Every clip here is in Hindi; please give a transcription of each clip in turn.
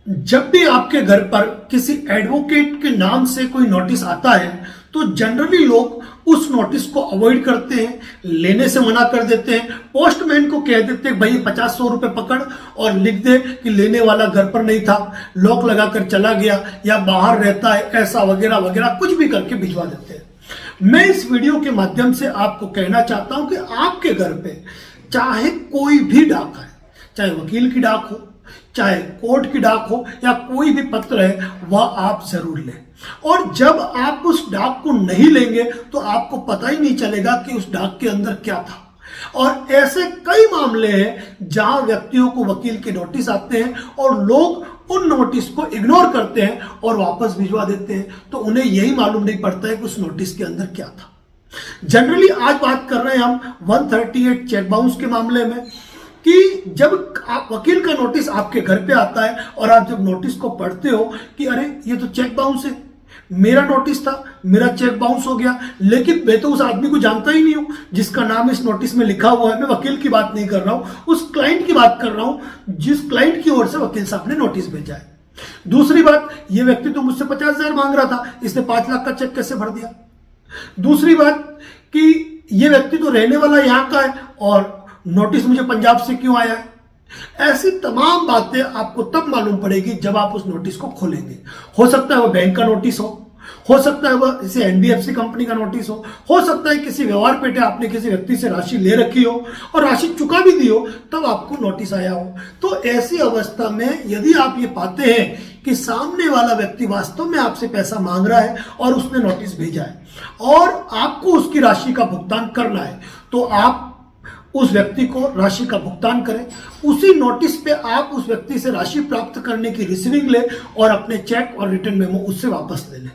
जब भी आपके घर पर किसी एडवोकेट के नाम से कोई नोटिस आता है तो जनरली लोग उस नोटिस को अवॉइड करते हैं, लेने से मना कर देते हैं। पोस्टमैन को कह देते हैं भाई 50-100 रुपए पकड़ और लिख दे कि लेने वाला घर पर नहीं था, लॉक लगाकर चला गया या बाहर रहता है, ऐसा वगैरह वगैरह कुछ भी करके भिजवा देते हैं। मैं इस वीडियो के माध्यम से आपको कहना चाहता हूं कि आपके घर पे चाहे कोई भी डाक है, चाहे वकील की डाक हो, चाहे कोर्ट की डाक हो या कोई भी पत्र है, वह आप जरूर लें। और जब आप उस डाक को नहीं लेंगे तो आपको पता ही नहीं चलेगा कि उस डाक के अंदर क्या था। और ऐसे कई मामले हैं जहां व्यक्तियों को वकील के नोटिस आते हैं और लोग उन नोटिस को इग्नोर करते हैं और वापस भिजवा देते हैं, तो उन्हें यही मालूम नहीं पड़ता है कि उस नोटिस के अंदर क्या था। जनरली आज बात कर रहे हैं हम 138 चेक बाउंस के मामले में कि जब आप वकील का नोटिस आपके घर पे आता है और आप जब नोटिस को पढ़ते हो कि अरे ये तो चेक बाउंस है, मेरा नोटिस था, मेरा चेक बाउंस हो गया, लेकिन मैं तो उस आदमी को जानता ही नहीं हूं जिसका नाम इस नोटिस में लिखा हुआ है। मैं वकील की बात नहीं कर रहा हूं, उस क्लाइंट की बात कर रहा हूं जिस क्लाइंट की ओर से वकील साहब ने नोटिस भेजा है। दूसरी बात, ये व्यक्ति तो मुझसे 50,000 मांग रहा था, इसने 5 लाख का चेक कैसे भर दिया। दूसरी बात कि ये व्यक्ति तो रहने वाला यहां का है और नोटिस मुझे पंजाब से क्यों आया है। ऐसी तमाम बातें आपको तब मालूम पड़ेगी जब आप उस नोटिस को खोलेंगे। हो सकता है वो बैंक का नोटिस हो सकता है वह किसी एनबीएफसी कंपनी का नोटिस हो सकता है किसी व्यवहार पेटे आपने किसी व्यक्ति से राशि ले रखी हो और राशि चुका भी दी हो, तब आपको नोटिस आया हो। तो ऐसी अवस्था में यदि आप ये पाते हैं कि सामने वाला व्यक्ति वास्तव में आपसे पैसा मांग रहा है और उसने नोटिस भेजा है और आपको उसकी राशि का भुगतान करना है, तो आप उस व्यक्ति को राशि का भुगतान करें। उसी नोटिस पे आप उस व्यक्ति से राशि प्राप्त करने की रिसीविंग ले और अपने चेक और रिटर्न मेमो उससे वापस ले लें।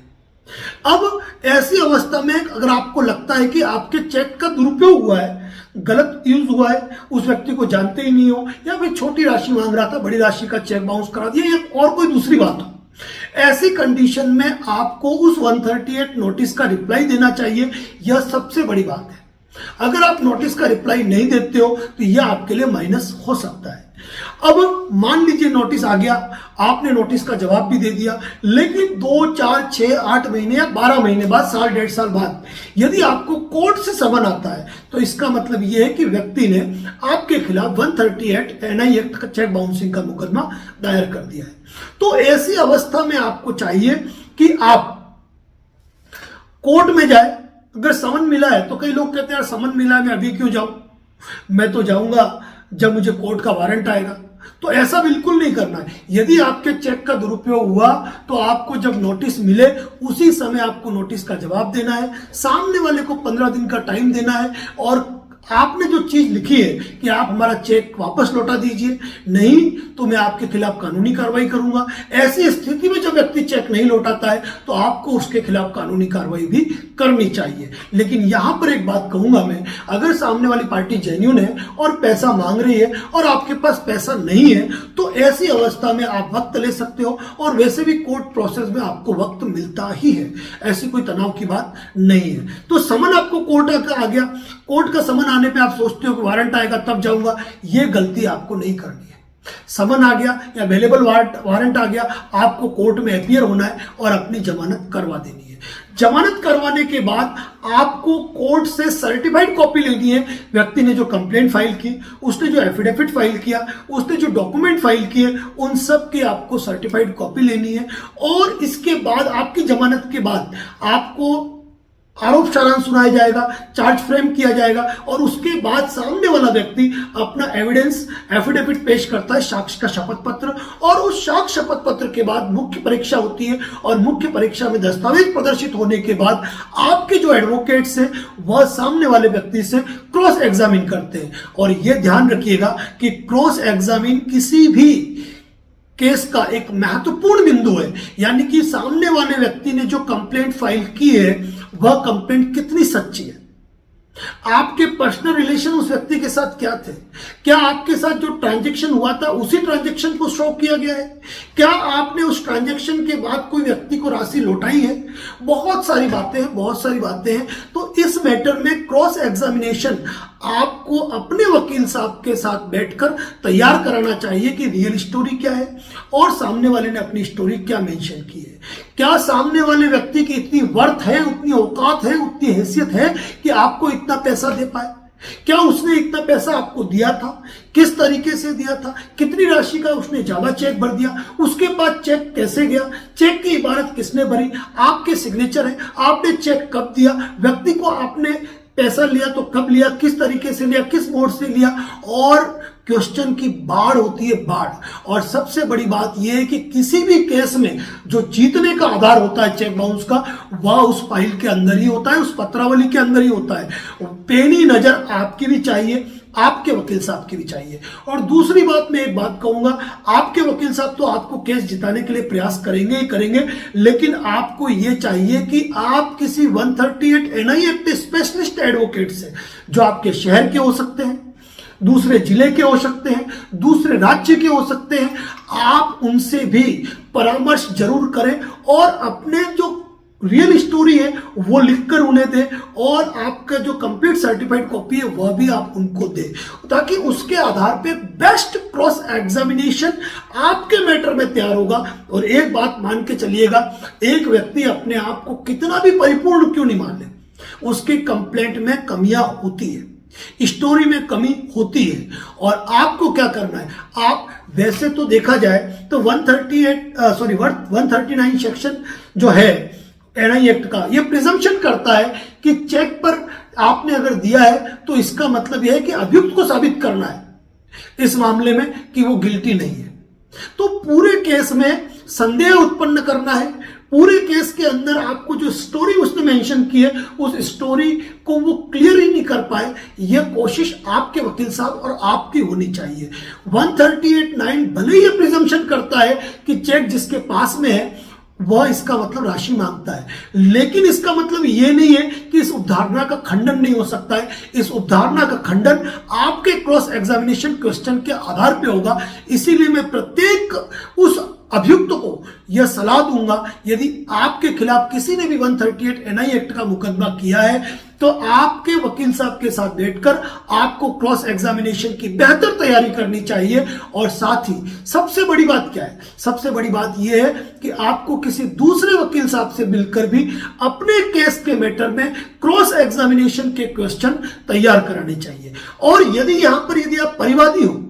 अब ऐसी अवस्था में अगर आपको लगता है कि आपके चेक का दुरुपयोग हुआ है, गलत यूज हुआ है, उस व्यक्ति को जानते ही नहीं हो या फिर छोटी राशि मांग रहा था, बड़ी राशि का चेक बाउंस करा दिया या और कोई दूसरी बात हो, ऐसी कंडीशन में आपको उस 138 नोटिस का रिप्लाई देना चाहिए। यह सबसे बड़ी बात है। अगर आप नोटिस का रिप्लाई नहीं देते हो तो यह आपके लिए माइनस हो सकता है। अब मान लीजिए नोटिस आ गया, आपने नोटिस का जवाब भी दे दिया, लेकिन 2, 4, 6, 8 महीने या 12 महीने बाद, साल 1.5 साल बाद यदि आपको कोर्ट से समन आता है तो इसका मतलब यह है कि व्यक्ति ने आपके खिलाफ 138 एनआई एक्ट का चेक बाउंसिंग का मुकदमा दायर कर दिया है। तो ऐसी अवस्था में आपको चाहिए कि आप कोर्ट में जाए। अगर समन मिला है तो कई लोग कहते हैं यार समन मिला है, मैं अभी क्यों जाऊं, मैं तो जाऊंगा जब मुझे कोर्ट का वारंट आएगा। तो ऐसा बिल्कुल नहीं करना है। यदि आपके चेक का दुरुपयोग हुआ तो आपको जब नोटिस मिले उसी समय आपको नोटिस का जवाब देना है, सामने वाले को 15 दिन का टाइम देना है और आपने जो चीज लिखी है कि आप हमारा चेक वापस लौटा दीजिए, नहीं तो मैं आपके खिलाफ कानूनी कार्रवाई करूंगा। ऐसी स्थिति में जब व्यक्ति चेक नहीं लौटाता है तो आपको उसके खिलाफ कानूनी कार्रवाई भी करनी चाहिए। लेकिन यहां पर एक बात कहूंगा मैं, अगर सामने वाली पार्टी जेन्युइन है और पैसा मांग रही है और आपके पास पैसा नहीं है तो ऐसी अवस्था में आप वक्त ले सकते हो और वैसे भी कोर्ट प्रोसेस में आपको वक्त मिलता ही है, ऐसी कोई तनाव की बात नहीं है। तो समन आपको कोर्ट आ गया, कोर्ट का समन आने पे आप सोचते हो कि वारंट आएगा तब जाऊंगा, यह गलती आपको नहीं करनी है। समन आ गया या अवेलेबल वारंट आ गया, आपको कोर्ट में अपीयर होना है और अपनी जमानत करवा देनी है। जमानत करवाने के बाद आपको कोर्ट से सर्टिफाइड कॉपी लेनी है। व्यक्ति ने जो कंप्लेंट फाइल की, उसने जो एफिडेविट फाइल किया, उसने जो डॉक्यूमेंट फाइल किए, उन सब की आपको सर्टिफाइड कॉपी लेनी है। और इसके बाद आपकी जमानत के बाद आपको आरोप सारांश सुनाया जाएगा, चार्ज फ्रेम किया जाएगा और उसके बाद सामने वाला व्यक्ति अपना एविडेंस एफिडेविट पेश करता है, साक्ष्य का शपथ पत्र, और उस साक्ष्य शपथ पत्र के बाद मुख्य परीक्षा होती है और मुख्य परीक्षा में दस्तावेज प्रदर्शित होने के बाद आपके जो एडवोकेट्स हैं वह सामने वाले व्यक्ति से क्रॉस एग्जामिन करते हैं। और यह ध्यान रखिएगा कि क्रॉस एग्जामिन किसी भी केस का एक महत्वपूर्ण बिंदु है, यानी कि सामने वाले व्यक्ति ने जो कंप्लेंट फाइल की है वह कंप्लेंट कितनी सच्ची है, आपके पर्सनल रिलेशन उस व्यक्ति के साथ क्या थे, क्या आपके साथ जो ट्रांजैक्शन हुआ था उसी ट्रांजैक्शन को शो किया गया है, क्या आपने उस ट्रांजैक्शन के बाद कोई व्यक्ति को राशि लौटाई है? बहुत सारी बातें हैं। तो इस मैटर में क्रॉस एग्जामिनेशन आपको अपने वकील साहब के साथ बैठकर तैयार कराना चाहिए कि रियल स्टोरी क्या है और सामने वाले ने अपनी स्टोरी क्या मेंशन की है। क्या सामने वाले व्यक्ति की इतनी वर्थ है, उतनी औकात है, उतनी हैसियत है कि आपको इतना पैसा दे पाए? क्या उसने इतना पैसा आपको दिया था? किस तरीके से दिया था? कितनी राशि का उसने ज्यादा चेक भर दिया? उसके बाद चेक कैसे गया? चेक की इबारत किसने भरी? आपके सिग्नेचर है? आपने चेक कब दिया? व्यक्ति को आपने पैसा लिया तो कब लिया? किस तरीके से लिया? किस मोड से लिया? और क्वेश्चन की बाढ़ होती है, बाढ़। और सबसे बड़ी बात यह है कि किसी भी केस में जो जीतने का आधार होता है चेक बाउंस का, वह उस फाइल के अंदर ही होता है, उस पत्रावली के अंदर ही होता है। पेनी नजर आपकी भी चाहिए, आपके वकील साहब की भी चाहिए। और दूसरी बात, मैं एक बात कहूंगा, आपके वकील साहब तो आपको केस जिताने के लिए प्रयास करेंगे ही करेंगे, लेकिन आपको यह चाहिए कि आप किसी 138 NI एक्ट स्पेशलिस्ट एडवोकेट से, जो आपके शहर के हो सकते हैं, दूसरे जिले के हो सकते हैं, दूसरे राज्य के हो सकते हैं, आप उनसे भी परामर्श जरूर करें और अपने जो रियल स्टोरी है वो लिखकर उन्हें दे और आपका जो कंप्लीट सर्टिफाइड कॉपी है वह भी आप उनको दे, ताकि उसके आधार पे बेस्ट क्रॉस एग्जामिनेशन आपके मैटर में तैयार होगा। और एक बात मान के चलिएगा, एक व्यक्ति अपने आप को कितना भी परिपूर्ण क्यों नहीं मान ले, उसके कंप्लेंट में कमियां होती है, स्टोरी में कमी होती है। और आपको क्या करना है, आप वैसे तो देखा जाए तो 139 सेक्शन जो है NI एक्ट का, यह प्रिजम्पशन करता है कि चेक पर आपने अगर दिया है तो इसका मतलब यह है कि अभियुक्त को साबित करना है इस मामले में कि वो गिल्टी नहीं है। तो पूरे केस में संदेह उत्पन्न करना है, पूरे केस के अंदर आपको जो स्टोरी उसने मेंशन की है उस स्टोरी को वो क्लियर ही नहीं कर पाए, यह कोशिश आपके वकील साहब और आपकी होनी चाहिए। 138(9) भले ही प्रिजम्पशन करता है कि चेक जिसके पास में है वह इसका मतलब राशि मांगता है, लेकिन इसका मतलब यह नहीं है कि इस उपधारणा का खंडन नहीं हो सकता है। इस उपधारणा का खंडन आपके क्रॉस एग्जामिनेशन क्वेश्चन के आधार पे होगा। इसीलिए मैं प्रत्येक उस अभियुक्त को यह सलाह दूंगा, यदि आपके खिलाफ किसी ने भी 138 NI एक्ट का मुकदमा किया है तो आपके वकील साहब के साथ बैठकर आपको क्रॉस एग्जामिनेशन की बेहतर तैयारी करनी चाहिए। और साथ ही सबसे बड़ी बात क्या है, सबसे बड़ी बात यह है कि आपको किसी दूसरे वकील साहब से मिलकर भी अपने केस के मैटर में क्रॉस एग्जामिनेशन के क्वेश्चन तैयार कराने चाहिए। और यदि आप परिवादी हो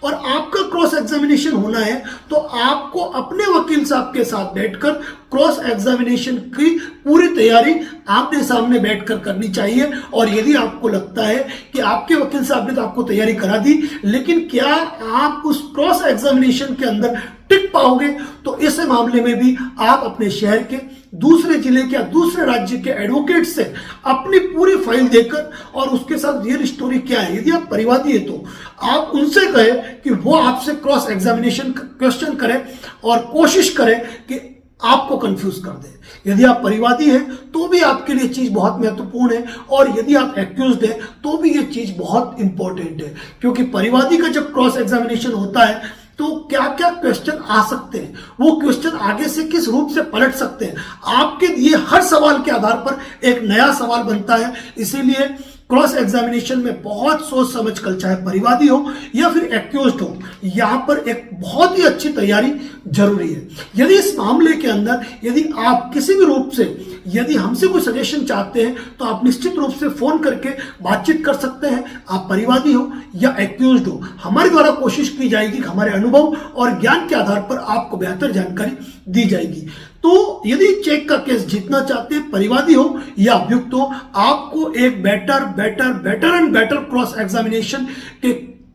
और आपका क्रॉस एग्जामिनेशन होना है तो आपको अपने वकील साहब के साथ बैठकर क्रॉस एग्जामिनेशन की पूरी तैयारी आमने सामने बैठकर करनी चाहिए। और यदि आपको लगता है कि आपके वकील साहब ने तो आपको तैयारी करा दी, लेकिन क्या आप उस क्रॉस एग्जामिनेशन के अंदर टिक पाओगे, तो इस मामले में भी आप अपने शहर के, दूसरे जिले के या दूसरे राज्य के एडवोकेट से अपनी पूरी फाइल देकर और उसके साथ रियल स्टोरी क्या है, यदि आप परिवादी है तो आप उनसे कहें कि वो आपसे क्रॉस एग्जामिनेशन क्वेश्चन करें और कोशिश करें कि आपको कंफ्यूज कर दे। यदि आप परिवादी हैं तो भी आपके लिए चीज बहुत महत्वपूर्ण है, और यदि आप एक्यूज्ड हैं तो भी ये चीज बहुत इंपॉर्टेंट है, क्योंकि परिवादी का जब क्रॉस एग्जामिनेशन होता है तो क्या क्या क्वेश्चन आ सकते हैं, वो क्वेश्चन आगे से किस रूप से पलट सकते हैं, आपके दिए हर सवाल के आधार पर एक नया सवाल बनता है। इसीलिए क्रॉस एग्जामिनेशन में बहुत सोच समझ कर, चाहे परिवादी हो या फिर एक्यूज्ड हो, यहां पर एक बहुत ही अच्छी तैयारी जरूरी है। यदि इस मामले के अंदर यदि आप किसी भी रूप से यदि हमसे कोई सजेशन चाहते हैं तो आप निश्चित रूप से फोन करके बातचीत कर सकते हैं। आप परिवादी हो या एक्यूज्ड हो, हमारे द्वारा कोशिश की जाएगी कि हमारे अनुभव और ज्ञान के आधार पर आपको बेहतर जानकारी दी जाएगी। तो यदि चेक का केस जीतना चाहते हैं, परिवादी हो या अभियुक्त हो, आपको एक better and better cross examination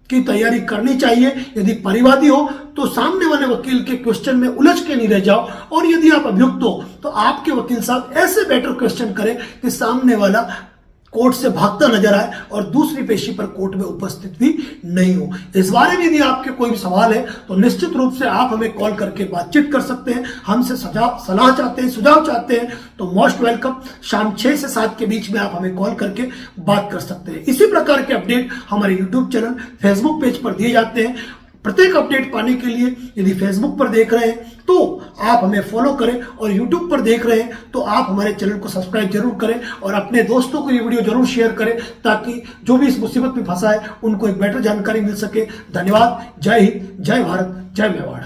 की तैयारी करनी चाहिए। यदि परिवादी हो तो सामने वाले वकील के क्वेश्चन में उलझ के नहीं रह जाओ, और यदि आप अभियुक्त हो तो आपके वकील साहब ऐसे बेटर क्वेश्चन करें कि सामने वाला कोर्ट से भागता नजर आए और दूसरी पेशी पर कोर्ट में उपस्थित भी नहीं हो। इस बारे में यदि आपके कोई भी सवाल है तो निश्चित रूप से आप हमें कॉल करके बातचीत कर सकते हैं। हमसे सलाह चाहते हैं, सुझाव चाहते हैं तो मोस्ट वेलकम। शाम 6 से 7 के बीच में आप हमें कॉल करके बात कर सकते हैं। इसी प्रकार के अपडेट हमारे यूट्यूब चैनल, फेसबुक पेज पर दिए जाते हैं। प्रत्येक अपडेट पाने के लिए यदि फेसबुक पर देख रहे हैं तो आप हमें फॉलो करें, और यूट्यूब पर देख रहे हैं तो आप हमारे चैनल को सब्सक्राइब जरूर करें और अपने दोस्तों को ये वीडियो जरूर शेयर करें ताकि जो भी इस मुसीबत में फंसा है उनको एक बेटर जानकारी मिल सके। धन्यवाद। जय हिंद, जय भारत, जय मेवाड़।